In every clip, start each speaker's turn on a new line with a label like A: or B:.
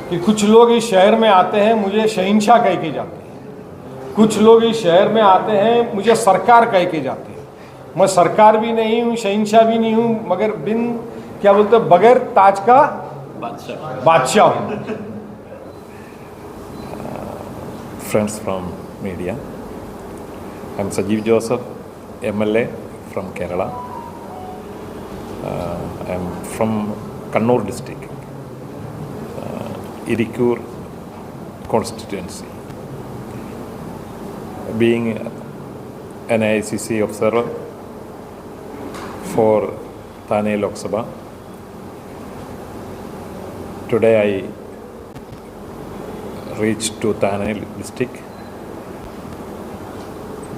A: कि कुछ लोग इस शहर में आते हैं मुझे शहंशाह कह के जाते हैं, कुछ लोग इस शहर में आते हैं मुझे सरकार कह के जाते हैं। मैं सरकार भी नहीं हूँ, शहंशाह भी नहीं हूँ, मगर बिन क्या बोलते बगैर ताज का बादशाह हूँ।
B: Friends from media, I'm Sajeev Joseph, MLA from Kerala. I'm from Kannur district, Irikur constituency. Being an ICC observer for Thane Lok Sabha, today I reached to Thane district,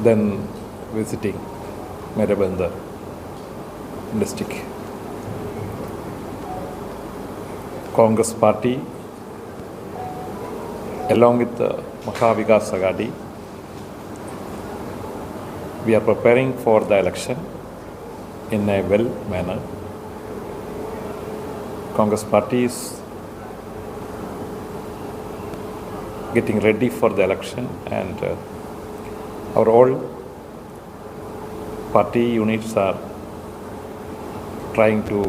B: then visiting Merabandar district. Congress party along with the Mahavikas Aghadi, we are preparing for the election in a well manner. Congress party is getting ready for the election, and our all party units are trying to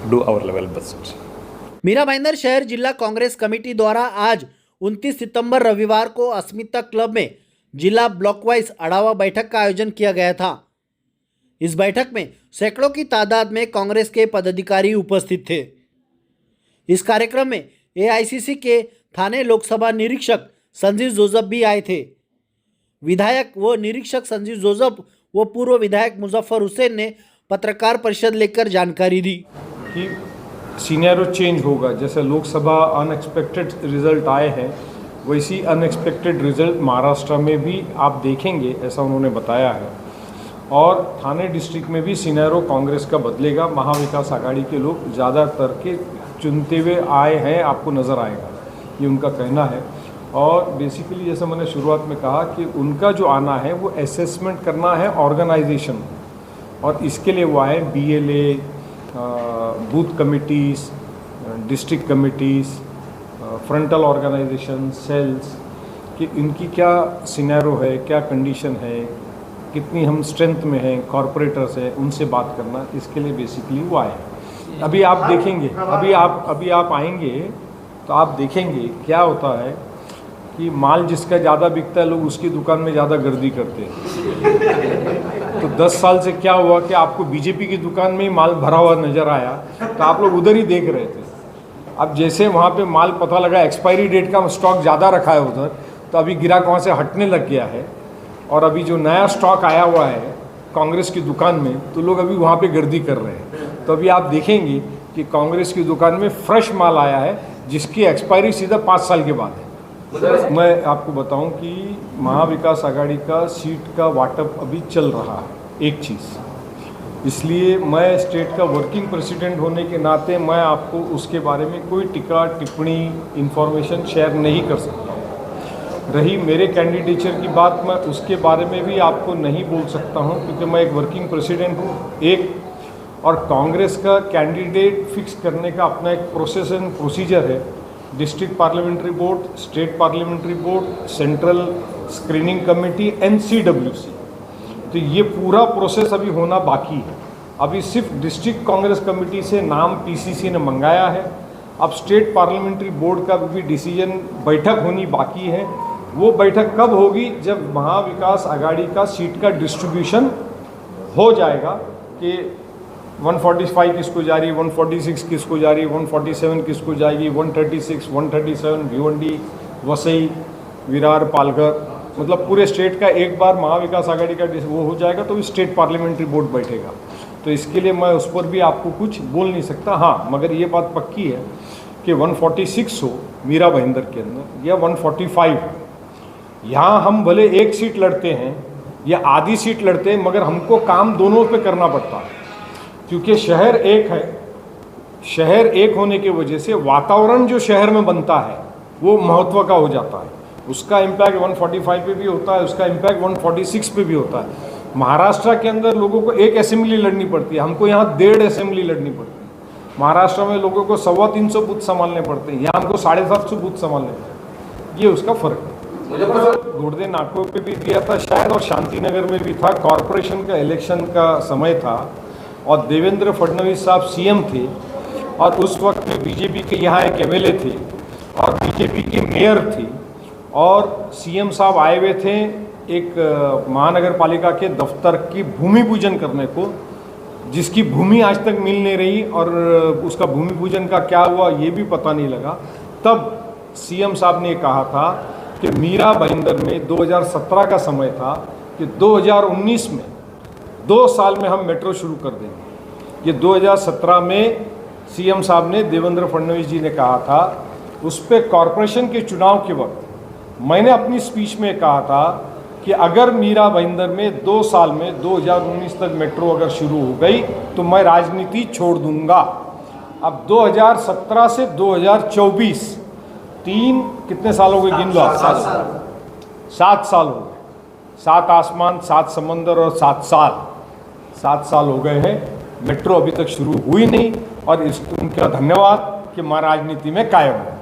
B: do our level best.
C: Meera Bhayandar शहर जिला Congress committee द्वारा आज 29 सितंबर रविवार को अस्मिता club में जिला block wise अड़ावा बैठक का आयोजन किया गया था। इस बैठक में सैकड़ों की तादाद में कांग्रेस के पदाधिकारी उपस्थित थे। इस कार्यक्रम में एआईसीसी के थाने लोकसभा निरीक्षक संजीव जोसेफ भी आए थे। विधायक व निरीक्षक संजीव जोसेफ व पूर्व विधायक मुजफ्फर हुसैन ने पत्रकार परिषद लेकर जानकारी दी
A: कि सीनियरो चेंज होगा। जैसे लोकसभा अनएक्सपेक्टेड रिजल्ट आए हैं, वैसी अनएक्सपेक्टेड रिजल्ट महाराष्ट्र में भी आप देखेंगे, ऐसा उन्होंने बताया है। और थाने डिस्ट्रिक्ट में भी सीनियरो कांग्रेस का बदलेगा। महाविकास आघाड़ी के लोग ज़्यादातर के चुनते हुए आए हैं, आपको नज़र आएगा, ये उनका कहना है। और बेसिकली जैसे मैंने शुरुआत में कहा कि उनका जो आना है वो असेसमेंट करना है ऑर्गेनाइजेशन, और इसके लिए वो आए BLA, booth committees, district committees, frontal organisation, cells, कि इनकी क्या सिनेरियो है, क्या कंडीशन है, कितनी हम स्ट्रेंथ में हैं, कॉरपोरेटर्स हैं, उनसे बात करना, इसके लिए बेसिकली वो आए। अभी आप देखेंगे, अभी आप आएंगे तो आप देखेंगे क्या होता है कि माल जिसका ज़्यादा बिकता है लोग उसकी दुकान में ज़्यादा गर्दी करते हैं। तो 10 साल से क्या हुआ कि आपको बीजेपी की दुकान में ही माल भरा हुआ नज़र आया, तो आप लोग उधर ही देख रहे थे। अब जैसे वहाँ पे माल पता लगा एक्सपायरी डेट का स्टॉक ज़्यादा रखा है उधर, तो अभी ग्राहक वहाँ से हटने लग गया है। और अभी जो नया स्टॉक आया हुआ है कांग्रेस की दुकान में, तो लोग अभी वहाँ पे गर्दी कर रहे हैं। तो अभी आप देखेंगे कि कांग्रेस की दुकान में फ्रेश माल आया है जिसकी एक्सपायरी सीधा 5 साल के बाद है। मैं आपको बताऊं कि महाविकास आघाड़ी का सीट का वाटअप अभी चल रहा है, एक चीज़, इसलिए मैं स्टेट का वर्किंग प्रेसिडेंट होने के नाते मैं आपको उसके बारे में कोई टिक्का टिप्पणी इन्फॉर्मेशन शेयर नहीं कर सकता हूँ। रही मेरे कैंडिडेचर की बात, मैं उसके बारे में भी आपको नहीं बोल सकता हूँ क्योंकि मैं एक वर्किंग प्रेसिडेंट हूँ, एक, और कांग्रेस का कैंडिडेट फिक्स करने का अपना एक प्रोसेस एंड प्रोसीजर है। District parliamentary board, state parliamentary board, central screening committee, NCWC, तो ये पूरा प्रोसेस अभी होना बाकी है। अभी सिर्फ डिस्ट्रिक्ट कांग्रेस कमेटी से नाम PCC ने मंगाया है। अब स्टेट पार्लियामेंट्री बोर्ड का भी डिसीजन, बैठक होनी बाकी है। वो बैठक कब होगी? जब महाविकास आघाड़ी का सीट का डिस्ट्रीब्यूशन हो जाएगा कि 145 किसको जा रही, 146 किसको जा रही, 147 किसको जाएगी, 136, 137 भिवंडी, वसई, विरार, पालघर, मतलब पूरे स्टेट का एक बार महाविकास आघाड़ी का वो हो जाएगा तो स्टेट पार्लियामेंट्री बोर्ड बैठेगा। तो इसके लिए मैं उस पर भी आपको कुछ बोल नहीं सकता। हाँ, मगर ये बात पक्की है कि 146 हो मीरा भाईंदर के अंदर या 145 हो, यहाँ हम भले एक सीट लड़ते हैं या आधी सीट लड़ते हैं, मगर हमको काम दोनों पे करना पड़ता है क्योंकि शहर एक है। शहर एक होने की वजह से वातावरण जो शहर में बनता है वो महत्व का हो जाता है। उसका इम्पैक्ट 145 पे भी होता है, उसका इम्पैक्ट 146 पे भी होता है। महाराष्ट्र के अंदर लोगों को एक असेंबली लड़नी पड़ती है, हमको यहाँ 1.5 असेंबली लड़नी पड़ती है। महाराष्ट्र में लोगों को 350 बूथ संभालने पड़ते हैं, यहाँ हमको 750 बूथ संभालने पड़ते हैं। ये उसका फर्क है। घोड़दे नागपुर पे भी दिया था शायद, और शांतिनगर में भी था। कॉरपोरेशन का इलेक्शन का समय था और देवेंद्र फडणवीस साहब सीएम थे, और उस वक्त में बीजेपी के यहाँ एक एमएलए थे और बीजेपी के मेयर थे, और सीएम साहब आए हुए थे एक महानगर पालिका के दफ्तर की भूमि पूजन करने को, जिसकी भूमि आज तक मिल नहीं रही, और उसका भूमि पूजन का क्या हुआ ये भी पता नहीं लगा। तब सीएम साहब ने कहा था कि मीरा भाईंदर में 2017 का समय था कि 2019 में 2 साल में हम मेट्रो शुरू कर देंगे। ये 2017 में सीएम साहब ने, देवेंद्र फडणवीस जी ने कहा था। उस पर कॉरपोरेशन के चुनाव के वक्त मैंने अपनी स्पीच में कहा था कि अगर मीरा भाईंदर में 2 साल में 2019 तक मेट्रो अगर शुरू हो गई तो मैं राजनीति छोड़ दूंगा। अब 2017 से 2024 कितने साल हो गए, गिन लो। 7 साल हो गए। 7 आसमान, 7 समंदर और 7 साल हो गए हैं। मेट्रो अभी तक शुरू हुई नहीं, और उनका धन्यवाद कि मैं राजनीति में कायम हूँ।